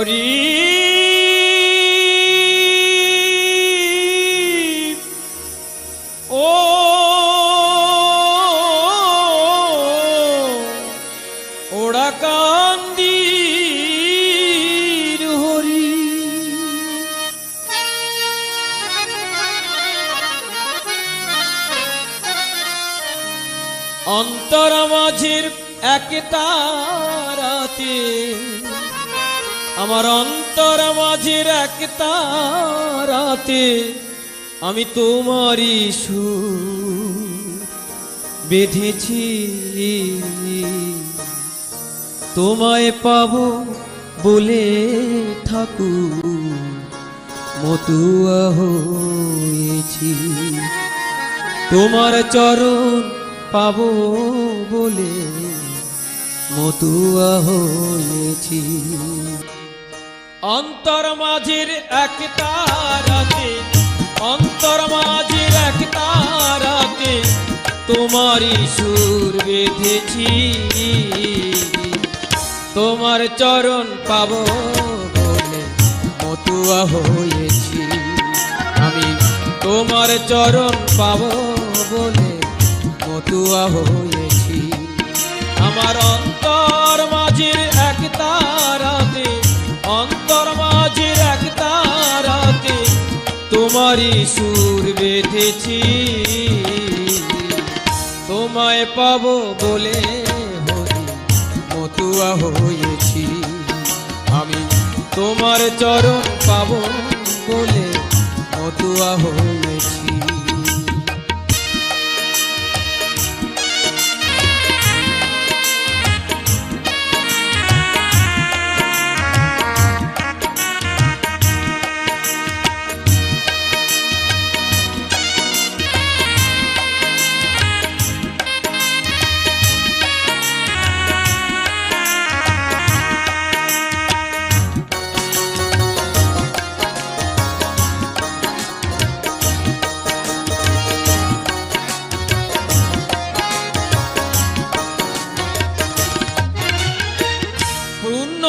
হরি ও ওড়া কান্দির হরি অন্তর মাঝের এক তারাতে আমার অন্তর মাঝের এক তারাতে আমি তোমারই সুর বেঁধেছি তোমায় পাবো বলে ঠাকুর মতুয়া হয়েছি তোমার চরণ পাবো বলে মতুয়া হয়েছি অন্তর মাঝের এক তারাতে অন্তর মাঝের এক তারাতে তোমারই সুর বেঁধেছি তোমার চরণ পাবো বলে মতুয়া হয়েছি আমি তোমার চরণ পাবো বলে মতুয়া হয়েছি আমার অন্তর মাঝের এক তারাতে অন্তর মাঝের এক তারাতে তোমারই সুর বেঁধেছি তোমায় পাবো বলে হরি মতুয়া হয়েছি আমি তোমার চরণ পাবো বলে মতুয়া হয়েছি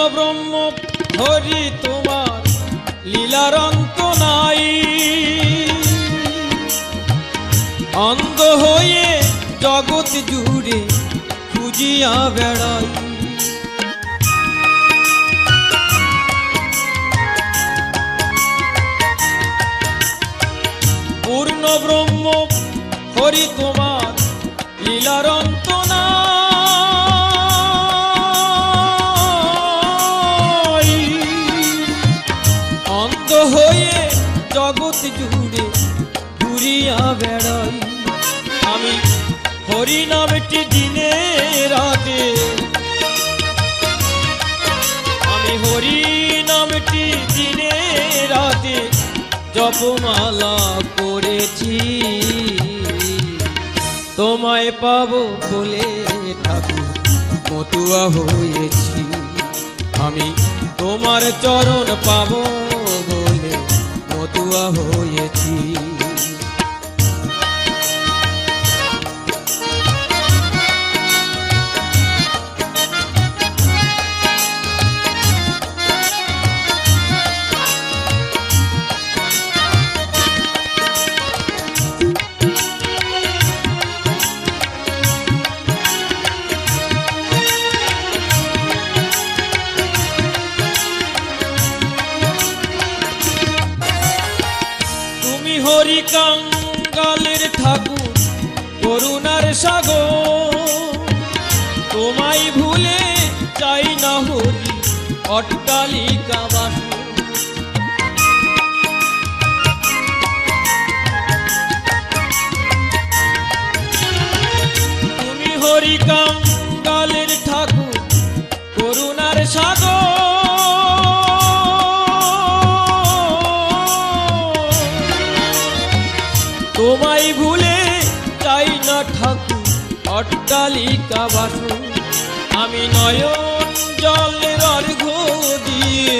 ব্রহ্ম হরি তোমার লীলার অন্ত নাই অন্ধ হয়ে জগৎ জুড়ে খুঁজিয়া বেড়াই পূর্ণ ব্রহ্ম হরি তোমার লীলার অন্ত নাই হয়ে জগৎ জুড়ে ঘুরিয়া বেড়াই আমি হরি নামটি দিনে রাতে আমি হরি নামটি দিনে রাতে জপমালা করেছি তোমায় পাবো বলে ঠাকুর মতুয়া হয়েছি আমি তোমার চরণ পাবো বলে মতুয়া হয়েছি হরি কাঙ্গালের ঠাকুর করুণার সাগর তোমায় ভুলে চাই না হরি অট্টালিকা বাসর তুমি হরি কাঙ্গালের ঠাকুর করুণার সাগর তোমায় ভুলে চাই না ঠাকুর অট্টালিকা বাসর আমি নয়ন জলের অর্ঘ্য দিয়ে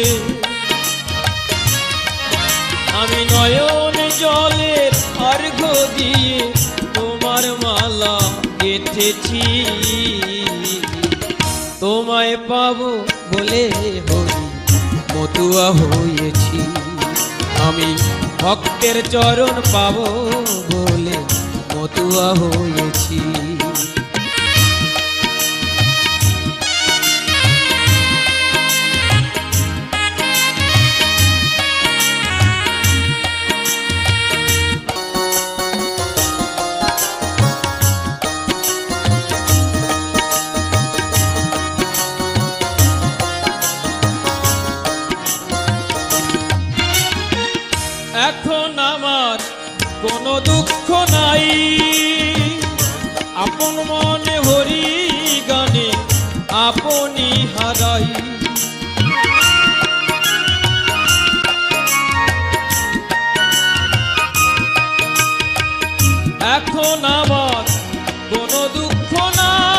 আমি নয়ন জলের অর্ঘ্য দিয়ে তোমার মালা গেঁথেছি তোমায় পাবো বলে হরি মতুয়া হয়েছি। আমি ভক্তের চরণ পাবো বলে মতুয়া হয়েছি। এখন আমার কোনো দুঃখ নাই, আপন মনে হরি গানে আপনি হারাই। এখন আমার কোনো দুঃখ নাই,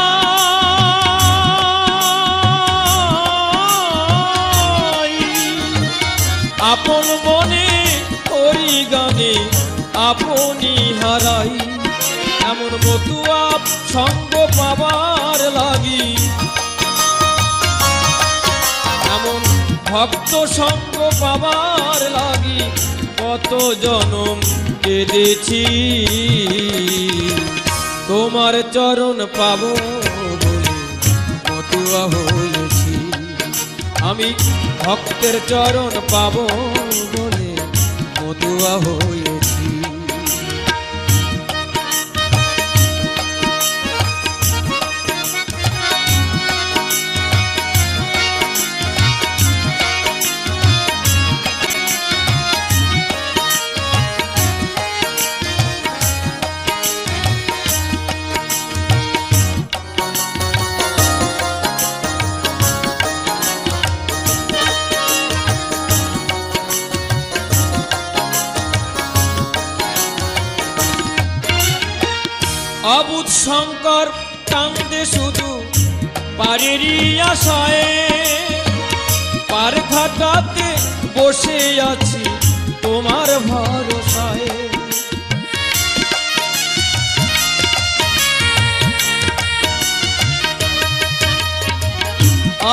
আপন মনে হরি গানে আপনি হারাই। এমন মতুয়া সঙ্গ পাবার লাগি, এমন ভক্ত সঙ্গ পাবার লাগি কত জনম কেঁদেছি। তোমার চরণ পাবো বলে মতুয়া হয়েছি। আমি ভক্তের চরণ পাবো বলে মতুয়া হয়েছি। অবুঝ শঙ্কর কান্দে শুধু পারেরই আশায়, পার ঘাটাতে বসে আছি তোমার ভরসায়।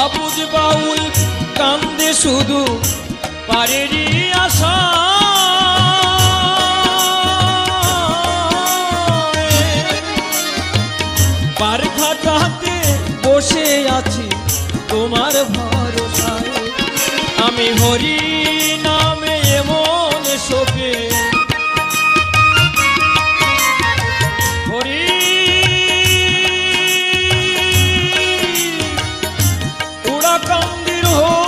অবুঝ বাউল কান্দে শুধু পারেরই আশা, পার ঘাটাতে বসে আছি তোমার ভরসায়। আমি হরি নামে এমন শোকে, হরি উড়া কান্দির হরি,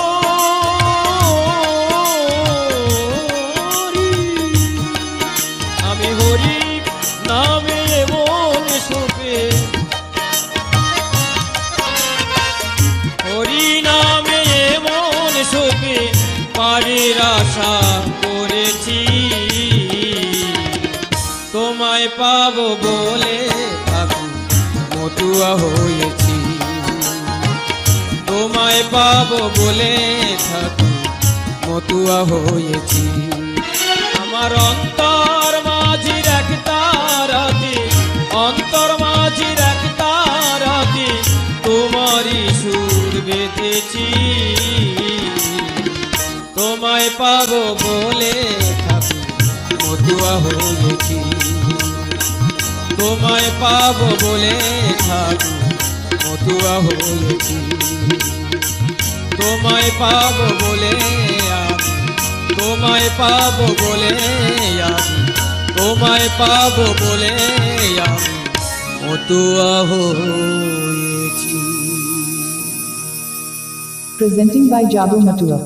আমি হরি নামে এমন শোকে, হরি নামে এমন শোকে পারের আশা করেছি। তোমায় পাবো বলে ঠাকুর মতুয়া হয়েছি। তোমায় পাবো বলে ঠাকুর মতুয়া হয়েছি। আমার অন্তর মাঝির এক তারাতে, অন্তর মাঝির এক তারাতে তোমারই সুর বেঁধেছি। তোমায় পাবো বলে ঠাকুর মতুয়া হয়েছি। তোমায় পাবো বলে ঠাকুর মতুয়া হয়েছি। তোমায় পাবো বলে আমি, তোমায় পাবো বলে আমি, তোমায় পাবো বলে আমি মতুয়া হয়েছি। Presenting by Jabu Matua.